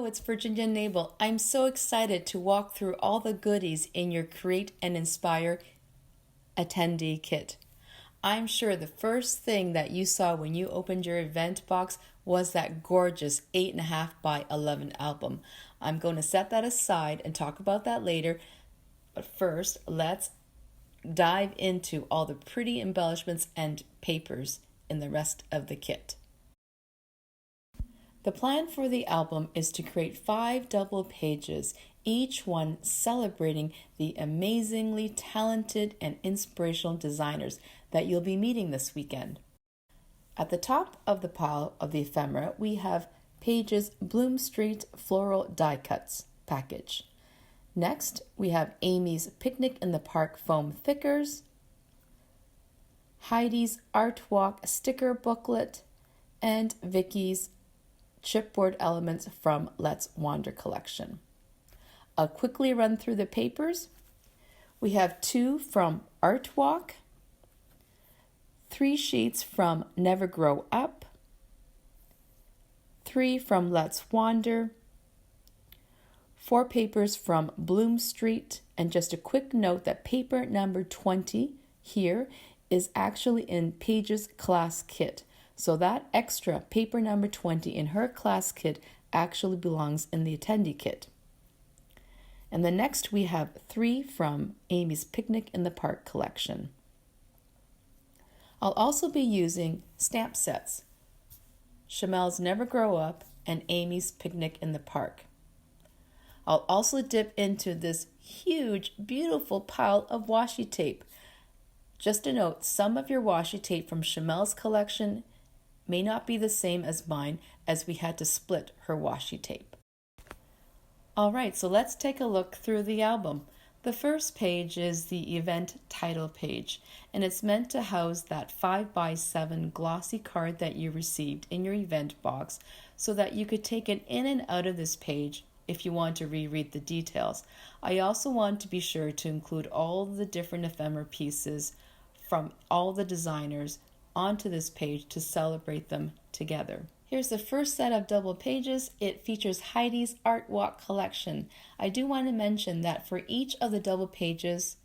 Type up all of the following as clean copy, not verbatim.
Hello, it's Virginia Nebel. I'm so excited to walk through all the goodies in your Create and Inspire attendee kit. I'm sure the first thing that you saw when you opened your event box was that gorgeous 8.5 by 11 album. I'm going to set that aside and talk about that later, but first let's dive into all the pretty embellishments and papers in the rest of the kit. The plan for the album is to create 5 double pages, each one celebrating the amazingly talented and inspirational designers that you'll be meeting this weekend. At the top of the pile of the ephemera, we have Paige's Bloom Street Floral Die Cuts package. Next, we have Amy's Picnic in the Park foam thickers, Heidi's Art Walk sticker booklet, and Vicky's chipboard elements from Let's Wander collection. I'll quickly run through the papers. We have 2 from Art Walk, 3 sheets from Never Grow Up, 3 from Let's Wander, 4 papers from Bloom Street, and just a quick note that paper number 20 here is actually in Paige's class kit. So that extra paper number 20 in her class kit actually belongs in the attendee kit. And then next we have 3 from Amy's Picnic in the Park collection. I'll also be using stamp sets, Chamel's Never Grow Up and Amy's Picnic in the Park. I'll also dip into this huge, beautiful pile of washi tape. Just a note, some of your washi tape from Chamel's collection may not be the same as mine, as we had to split her washi tape. Alright, so let's take a look through the album. The first page is the event title page, and it's meant to house that 5x7 glossy card that you received in your event box so that you could take it in and out of this page if you want to reread the details. I also want to be sure to include all the different ephemera pieces from all the designers onto this page to celebrate them together. Here's the first set of double pages. It features Heidi's Art Walk collection. I do want to mention that for each of the double pages,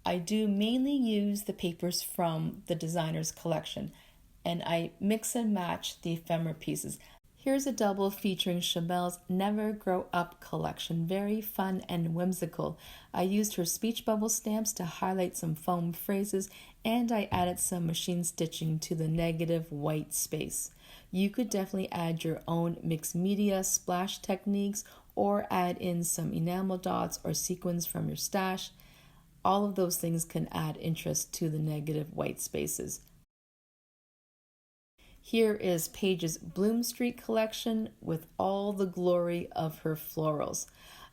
I do mainly use the papers from the designer's collection, and I mix and match the ephemera pieces. Here's a double featuring Chamel's Never Grow Up collection. Very fun and whimsical. I used her speech bubble stamps to highlight some foam phrases, and I added some machine stitching to the negative white space. You could definitely add your own mixed media splash techniques or add in some enamel dots or sequins from your stash. All of those things can add interest to the negative white spaces. Here is Paige's Bloom Street collection with all the glory of her florals.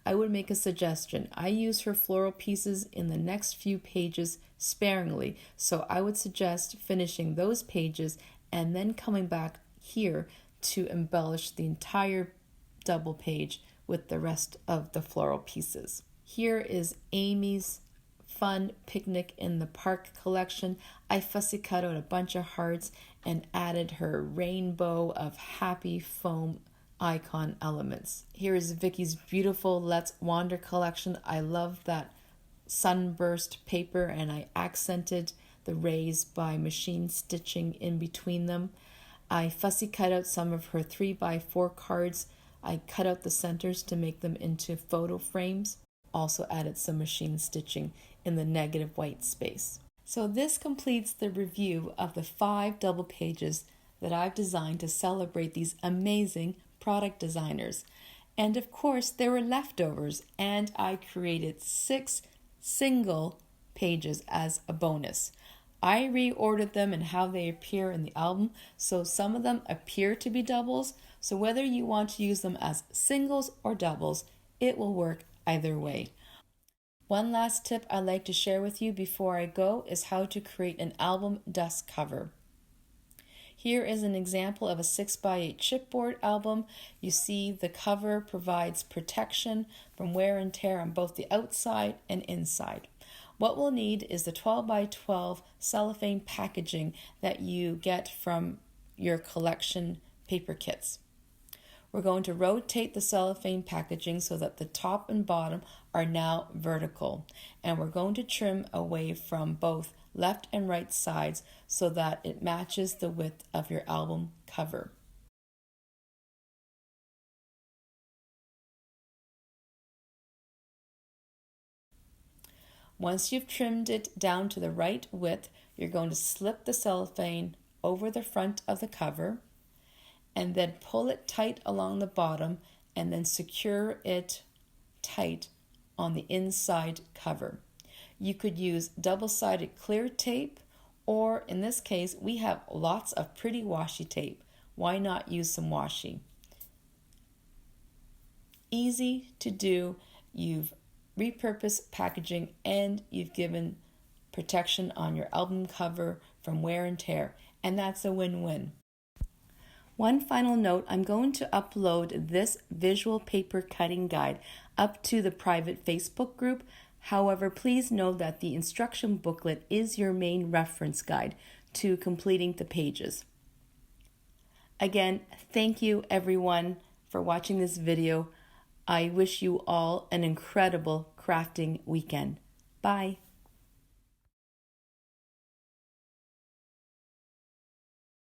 I would make a suggestion. I use her floral pieces in the next few pages sparingly, so I would suggest finishing those pages and then coming back here to embellish the entire double page with the rest of the floral pieces. Here is Amy's Fun Picnic in the Park collection. I fussy cut out a bunch of hearts and added her rainbow of happy foam icon elements. Here is Vicky's beautiful Let's Wander collection. I love that sunburst paper, and I accented the rays by machine stitching in between them. I fussy cut out some of her 3x4 cards. I cut out the centers to make them into photo frames. Also added some machine stitching in the negative white space. So this completes the review of the 5 double pages that I've designed to celebrate these amazing product designers. And of course, there were leftovers, and I created 6 single pages as a bonus. I reordered them and how they appear in the album, so some of them appear to be doubles. So whether you want to use them as singles or doubles, it will work either way. One last tip I'd like to share with you before I go is how to create an album dust cover. Here is an example of a 6x8 chipboard album. You see the cover provides protection from wear and tear on both the outside and inside. What we'll need is the 12x12 cellophane packaging that you get from your collection paper kits. We're going to rotate the cellophane packaging so that the top and bottom are now vertical. And we're going to trim away from both left and right sides so that it matches the width of your album cover. Once you've trimmed it down to the right width, you're going to slip the cellophane over the front of the cover and then pull it tight along the bottom and then secure it tight on the inside cover. You could use double-sided clear tape, or in this case, we have lots of pretty washi tape. Why not use some washi? Easy to do. You've repurposed packaging and you've given protection on your album cover from wear and tear, and that's a win-win. One final note, I'm going to upload this visual paper cutting guide up to the private Facebook group. However, please know that the instruction booklet is your main reference guide to completing the pages. Again, thank you everyone for watching this video. I wish you all an incredible crafting weekend. Bye.